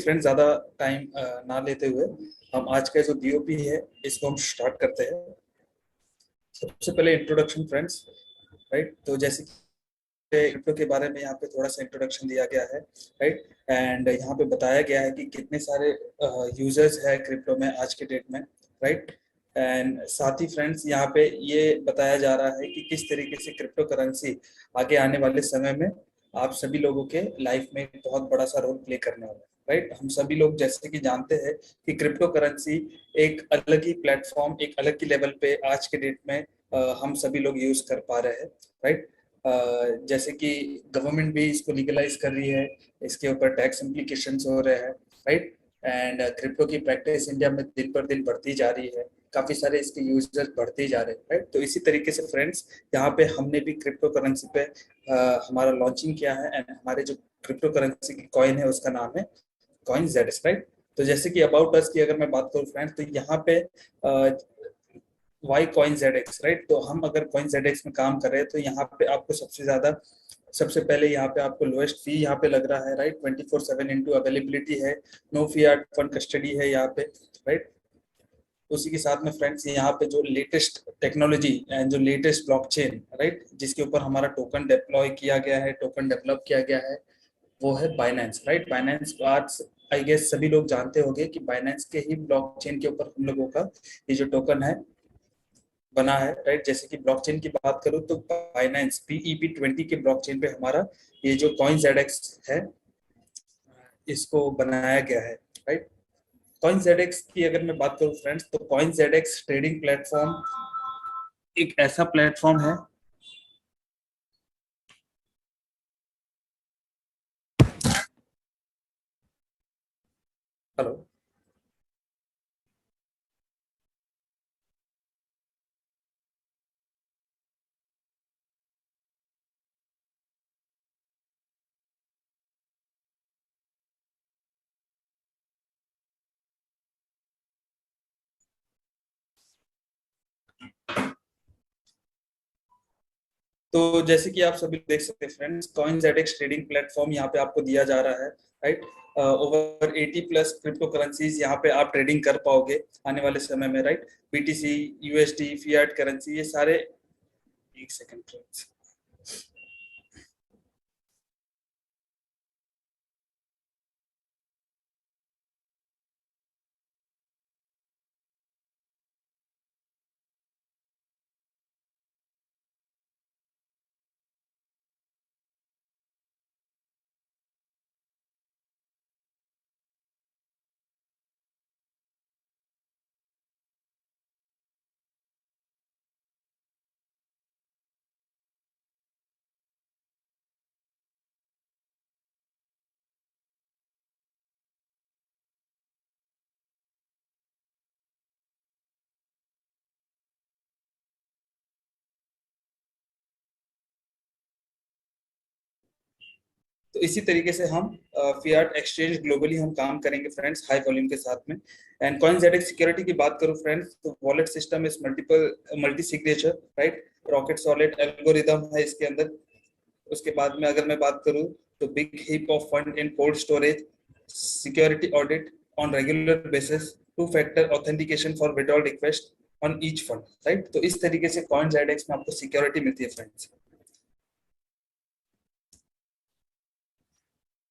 Friends, ज़्यादा time ना लेते हुए हम आज का जो डीओपी है इसको हम स्टार्ट करते हैं। सबसे पहले इंट्रोडक्शन फ्रेंड्स, राइट। तो जैसे क्रिप्टो के बारे में यहाँ पे थोड़ा सा इंट्रोडक्शन दिया गया है, राइट। एंड यहाँ पे बताया गया है कि कितने सारे यूजर्स है क्रिप्टो में आज के डेट में, राइट। एंड साथ ही फ्रेंड्स यहाँ पे ये बताया जा रहा है कि किस तरीके से क्रिप्टो करेंसी आगे आने वाले समय में आप सभी लोगों के लाइफ में एक बहुत बड़ा सा रोल प्ले करने वाला है, राइट। हम सभी लोग जैसे कि जानते हैं कि क्रिप्टो करेंसी एक अलग ही प्लेटफॉर्म, एक अलग ही लेवल पे आज के डेट में हम सभी लोग यूज कर पा रहे हैं, राइट। जैसे कि गवर्नमेंट भी इसको लीगलाइज कर रही है, इसके ऊपर टैक्स इम्प्लीकेशंस हो रहे हैं, राइट। एंड क्रिप्टो की प्रैक्टिस इंडिया में दिन पर दिन बढ़ती जा रही है, काफी सारे इसके यूजर्स बढ़ते जा रहे हैं, राइट। तो इसी तरीके से फ्रेंड्स यहाँ पे हमने भी क्रिप्टो करेंसी पे हमारा लॉन्चिंग किया है। एंड हमारे जो क्रिप्टो करेंसी की कॉइन है उसका नाम है कॉइन जेडएक्स, राइट। तो जैसे कि अबाउट अस की अगर मैं बात करूँ फ्रेंड्स, तो यहाँ पे वाई कॉइन जेडएक्स, राइट। तो हम अगर कॉइन जेडएक्स में काम कर रहे हैं तो यहाँ पे आपको सबसे पहले यहाँ पे आपको लोएस्ट फी यहाँ पे लग रहा है, राइट। 24/7 इंटू अवेलेबिलिटी है, नो फियाट फंड कस्टडी है यहाँ पे, राइट। उसी के साथ में फ्रेंड्स यहाँ पे जो लेटेस्ट टेक्नोलॉजी एंड जो लेटेस्ट ब्लॉकचेन, राइट, जिसके ऊपर हमारा टोकन डिप्लॉय किया गया है, टोकन डेवलप किया गया है, वो है बाइनेंस, राइट। बाइनेंस आज आई गेस सभी लोग जानते होंगे कि बाइनेंस के ही ब्लॉकचेन के ऊपर हम लोगों का ये जो टोकन है बना है, राइट। जैसे कि ब्लॉकचेन की बात करूं तो बाइनेंस PEP20 के ब्लॉकचेन पे हमारा ये जो कॉइन जेडएक्स है इसको बनाया गया है, राइट। कॉइन जेडएक्स की अगर मैं बात करूं फ्रेंड्स, तो कॉइन जेडएक्स ट्रेडिंग प्लेटफॉर्म एक ऐसा प्लेटफॉर्म है। हेलो। तो जैसे कि आप सभी देख सकते हैं friends, coin ZX trading platform यहाँ पे आपको दिया जा रहा है, राइट। ओवर 80+ क्रिप्टो करेंसीज यहाँ पे आप ट्रेडिंग कर पाओगे आने वाले समय में, right. BTC, USD, Fiat currency, ये सारे, एक सेकंड फ्रेंड्स। तो इसी तरीके से हम फियाट एक्सचेंज ग्लोबली हम काम करेंगे फ्रेंड्स, हाई वॉल्यूम के साथ में। एंड कॉइन जेडएक्स सिक्योरिटी की बात करूं फ्रेंड्स, तो wallet system is multi signature, right. Rocket solid algorithm है इसके अंदर। उसके बाद में अगर मैं बात करूं तो big heap of fund in cold storage, security audit on regular basis, two factor authentication for withdrawal request on each fund, right. तो इस तरीके से कॉइन जेडएक्स में आपको सिक्योरिटी मिलती है फ्रेंड्स।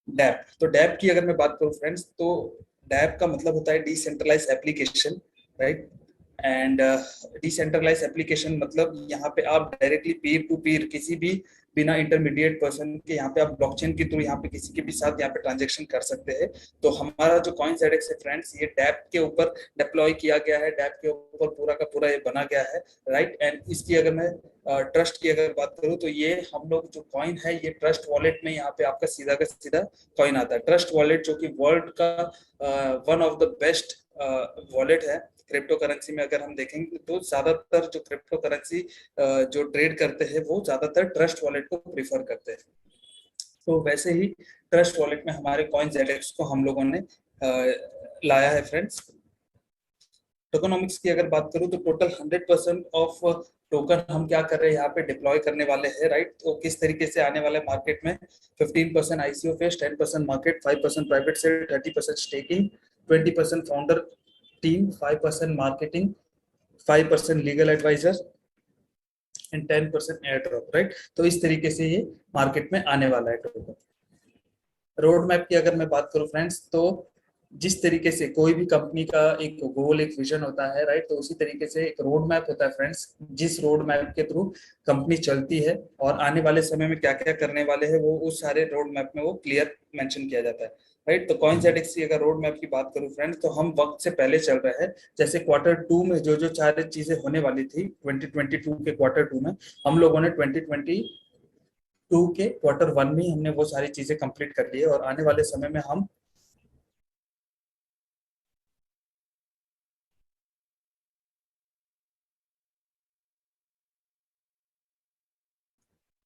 डैप, तो डैप की अगर मैं बात करूं फ्रेंड्स, तो डैप का मतलब होता है decentralise application, right. And decentralise application मतलब यहाँ पे आप डायरेक्टली पीयर टू पीयर किसी भी बिना इंटरमीडिएट पर्सन के यहाँ पे आप ब्लॉकचेन के थ्रू यहाँ पे किसी के भी साथ यहाँ पे ट्रांजेक्शन कर सकते हैं। तो हमारा जो कॉइन जेडएक्स है फ्रेंड्स, ये डैप के ऊपर डिप्लॉय किया गया है, डैप के ऊपर पूरा का पूरा ये बना गया है, राइट। एंड इसकी अगर मैं ट्रस्ट की अगर बात करूँ तो ये हम लोग जो कॉइन है ये ट्रस्ट वॉलेट में यहाँ पे आपका सीधा का सीधा कॉइन आता है। ट्रस्ट वॉलेट जो कि वर्ल्ड का one of the best wallet है क्रिप्टो करेंसी में। अगर हम देखेंगे तो ज्यादातर जो क्रिप्टो करेंसी जो ट्रेड करते हैं वो ज्यादातर ट्रस्ट वॉलेट को प्रीफर करते हैं। तो वैसे ही ट्रस्ट वॉलेट में हमारे कॉइन जेडएक्स को हम लोगों ने लाया है फ्रेंड्स। टोकनोमिक्स की अगर बात करूं तो टोटल 100% ऑफ टोकन हम क्या कर रहे हैं यहाँ पे डिप्लॉय करने वाले हैं, राइट। तो किस तरीके से आने वाले मार्केट में 15% ICO phase, 10% market, 5% private sale, 30% staking, 20% founder team, 5% marketing, 5% legal adviser and 10% air drop, right. तो इस तरीके से ये मार्केट में आने वाला है टोकन। रोड मैप की अगर मैं बात करूं फ्रेंड्स, तो जिस तरीके से कोई भी कंपनी का एक गोल, एक विजन होता है, राइट, तो उसी तरीके से एक रोड मैप होता है फ्रेंड्स, जिस रोड मैप के थ्रू कंपनी चलती है और आने वाले समय में क्या क्या करने वाले हैं वो उस सारे रोड मैप में वो क्लियर मेंशन किया जाता है, राइट। तो कॉइनजेडिक्स की अगर रोड मैप की बात करूं फ्रेंड्स, तो हम वक्त से पहले चल रहे हैं। जैसे क्वार्टर 2 में जो जो सारी चीजें होने वाली थी 2022 के क्वार्टर 2 में, हम लोगों ने 2022 के क्वार्टर 1 में हमने वो सारी चीजें कंप्लीट कर ली है और आने वाले समय में हम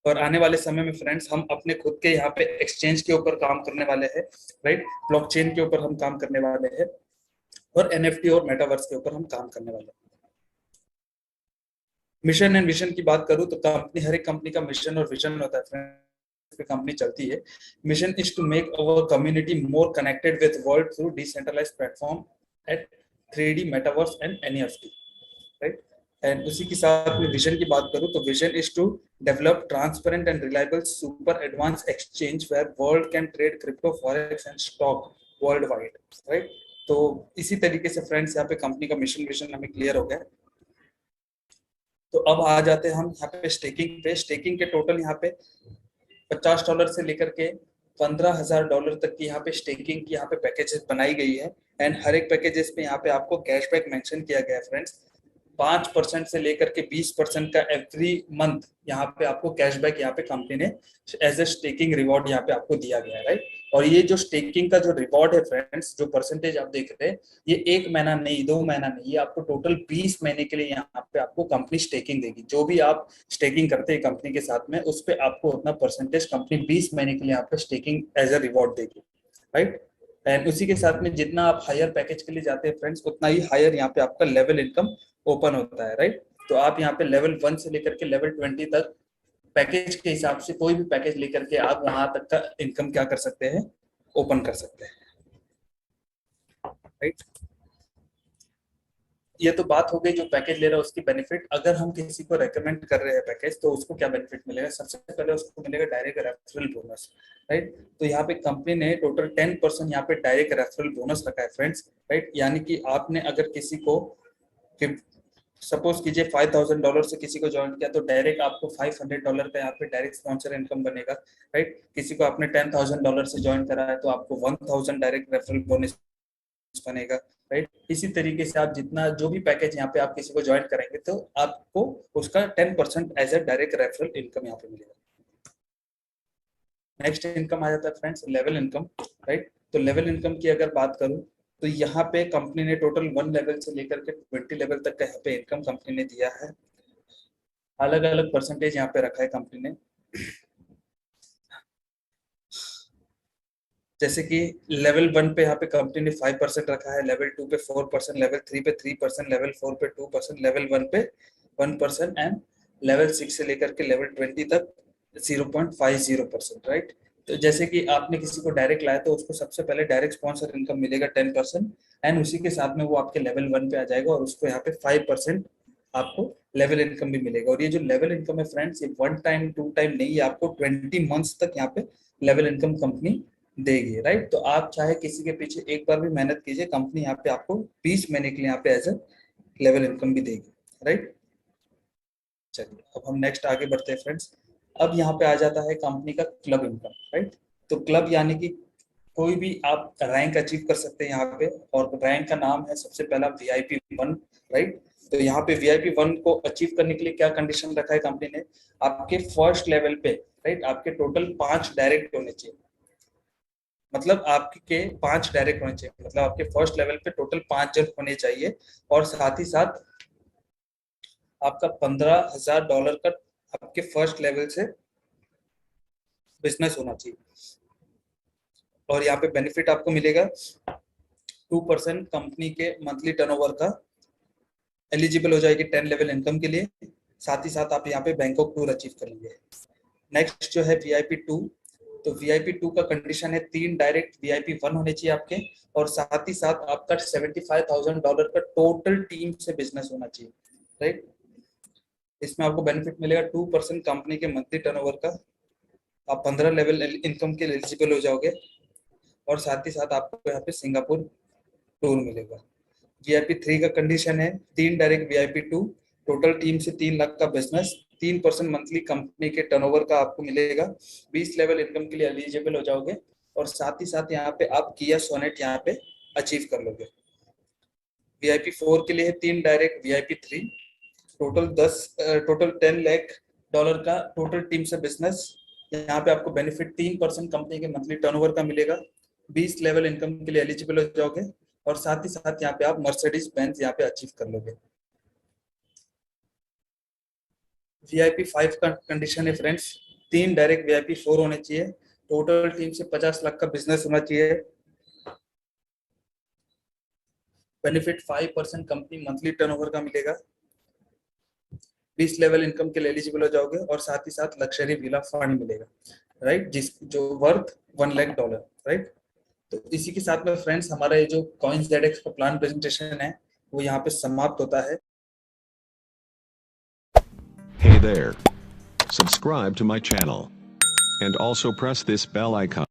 और आने वाले समय में फ्रेंड्स हम अपने खुद के यहाँ पे एक्सचेंज के ऊपर काम करने वाले हैं, राइट। ब्लॉकचेन के ऊपर हम काम करने वाले हैं और एनएफटी और मेटावर्स के ऊपर हम काम करने वाले हैं। मिशन एंड विजन की बात करूं तो कंपनी, हर एक कंपनी का मिशन और विजन होता है फ्रेंड्स, पे कंपनी चलती है। Mission is to make our community more connected with world through decentralised platform at 3D metaverse and NEFT, right. And उसी के साथ में विजन की बात करूं तो vision is to develop transparent and reliable super advance exchange where world can trade crypto forex and stock worldwide, right. तो इसी तरीके से फ्रेंड्स यहाँ पे कंपनी का मिशन विजन हमें क्लियर हो गया। तो अब आ जाते हैं हम यहाँ पे स्टेकिंग पे। स्टेकिंग के टोटल यहाँ पे $50 से लेकर के $15,000 तक की यहाँ पे स्टेकिंग की यहाँ पे पैकेजेस बनाई गई है। एंड हर एक पैकेजेस पे यहाँ पे आपको कैशबैक मेंशन किया गया है फ्रेंड्स। 5% से लेकर के 20% का एवरी मंथ यहाँ पे आपको कैशबैक यहाँ पे कंपनी ने एज ए स्टेकिंग रिवॉर्ड यहाँ पे आपको दिया गया है, राइट। और ये जो स्टेकिंग का जो रिवॉर्ड है फ्रेंड्स, जो परसेंटेज आप देख रहे हैं, ये 1 महीना नहीं, 2 महीना नहीं, ये आपको टोटल 20 महीने के लिए यहाँ पे आपको कंपनी स्टेकिंग देगी। जो भी आप स्टेकिंग करते हैं कंपनी के साथ में, उस पर आपको उतना परसेंटेज कंपनी 20 महीने के लिए यहाँ पे स्टेकिंग एज ए रिवॉर्ड देगी, राइट। एंड उसी के साथ में जितना आप हायर पैकेज के लिए जाते हैं फ्रेंड्स, उतना ही हायर यहाँ पे आपका लेवल इनकम ओपन होता है, राइट। तो आप यहाँ पे लेवल 1 से लेकर के लेवल 20 तक पैकेज के हिसाब से कोई भी पैकेज लेकर के आप वहां तक का इनकम क्या कर सकते हैं, ओपन कर सकते हैं, राइट। ये तो बात हो गई जो पैकेज ले रहा है उसकी बेनिफिट। अगर हम किसी को रेकमेंड कर रहे हैं पैकेज, तो उसको क्या बेनिफिट मिलेगा? सबसे पहले उसको मिलेगा डायरेक्ट रेफरल बोनस, राइट। तो यहाँ पे कंपनी ने टोटल 10% यहाँ पे डायरेक्ट रेफरल बोनस रखा है फ्रेंड्स, राइट। यानी कि आपने अगर किसी को सपोज कीजिए $5,000 से किसी को ज्वाइन किया, तो डायरेक्ट आपको $500 का यहाँ पे डायरेक्ट स्पॉन्सर इनकम बनेगा, राइट। किसी को आपने $10,000 से ज्वाइन करा है तो आपको 1,000 डायरेक्ट रेफरल बोनस बनेगा, राइट। इसी तरीके से आप जितना जो भी पैकेज यहाँ पे आप किसी को ज्वाइन करेंगे तो आपको उसका 10% as a direct referral income यहाँ पे मिलेगा। नेक्स्ट इनकम आ जाता है फ्रेंड्स लेवल इनकम, राइट। तो लेवल इनकम की अगर बात करूं तो यहाँ पे कंपनी ने टोटल 1 लेवल से लेकर के 20 लेवल तक का यहाँ पे इनकम कंपनी ने दिया है। अलग अलग परसेंटेज यहाँ पे रखा है कंपनी ने, जैसे कि लेवल 1 पे यहाँ पे कंपनी ने 5% रखा है, लेवल 2 पे 4%, लेवल 3 पे 3%, लेवल 4 पे 2%, लेवल 1 पे 1% एंड लेवल 6 से लेकर के लेवल 20 तक 0.50%, राइट। तो जैसे कि आपने किसी को डायरेक्ट लाया तो उसको सबसे पहले डायरेक्ट स्पॉन्सर इनकम मिलेगा 10%, एंड उसी के साथ में वो आपके लेवल 1 पे आ जाएगा और उसको यहाँ पे 5% आपको लेवल इनकम भी मिलेगा। और ये जो लेवल इनकम है फ्रेंड्स, ये 1 टाइम 2 टाइम नहीं, ये आपको 20 मंथ्स तक यहाँ पे लेवल इनकम कंपनी देगी, राइट। तो आप चाहे किसी के पीछे एक बार भी मेहनत कीजिए, कंपनी यहाँ पे आपको 20 महीने के लिए यहाँ पे एज ए लेवल इनकम भी देगी, राइट। चलिए अब हम नेक्स्ट आगे बढ़ते हैं फ्रेंड्स। अब यहाँ पे आ जाता है कंपनी का क्लब इनकम, राइट। तो क्लब यानी कि कोई भी आप रैंक अचीव कर सकते हैं यहाँ पे, और रैंक का नाम है सबसे पहला VIP 1, राइट। तो यहाँ पे VIP 1 को अचीव करने के लिए क्या कंडीशन रखा है कंपनी ने? आपके फर्स्ट लेवल पे, राइट, आपके टोटल 5 डायरेक्ट होने चाहिए। मतलब आपके 5 डायरेक्ट होने चाहिए, मतलब आपके फर्स्ट लेवल पे टोटल 5 जन होने चाहिए, और साथ ही साथ आपका $15,000 का आपके फर्स्ट लेवल से बिजनेस होना चाहिए। और यहाँ पे बेनिफिट आपको मिलेगा 2% कंपनी के मंथली टर्नओवर का, एलिजिबल हो जाएगी 10 लेवल इनकम के लिए। साथ ही साथ आप यहाँ पे बैंकॉक टूर अचीव कर लेंगे। नेक्स्ट जो है VIP 2, तो VIP 2 का कंडीशन है 3 डायरेक्ट, VIP 1 होने चाहिए आपके, और साथ ही साथ आपका $75,000 का टोटल टीम से बिजनेस होना चाहिए, राइट। इसमें आपको बेनिफिट मिलेगा 2% कंपनी के मंथली टर्नओवर का, आप 15 लेवल इनकम के एलिजिबल हो जाओगे, और साथ ही साथ आपको यहाँ पे सिंगापुर टूर मिलेगा। VIP 3 का कंडीशन है 3 डायरेक्ट, VIP 2 टोटल टीम से 3 लाख का बिजनेस, 3% मंथली कंपनी के टर्नओवर का आपको मिलेगा, 20 लेवल इनकम के लिए एलिजिबल हो जाओगे, और साथ ही साथ यहाँ पे आप किया सोनेट यहाँ पे अचीव कर लोगे। VIP 4 के लिए है 3 direct, VIP 3 total 10 lakh dollar का टोटल टीम से बिजनेस, यहाँ पे आपको बेनिफिट 3% कंपनी के मंथली टर्नओवर का मिलेगा, 20 लेवल इनकम के लिए एलिजिबल हो जाओगे, और साथ ही साथ यहाँ पे आप मर्सिडीज बेंज यहाँ पे अचीव कर लोगे। VIP 5 का कंडीशन है फ्रेंड्स, 3 डायरेक्ट, VIP 4 होने चाहिए, टोटल टीम से 50 लाख का बिजनेस होना चाहिए, बेनिफिट 5% कंपनी मंथली टर्नओवर का मिलेगा, 20 लेवल इनकम के लिए एलिजिबल हो जाओगे, और साथ ही साथ लग्जरी विला फंड मिलेगा, राइट, जिस जो वर्थ $1 लाख, राइट। तो इसी के साथ में फ्रेंड्स हमारा ये जो CoinsZX का प्लान प्रेजेंटेशन है वो यहाँ पे समाप्त होता है। Hey there. Subscribe to my channel. And also press this bell icon.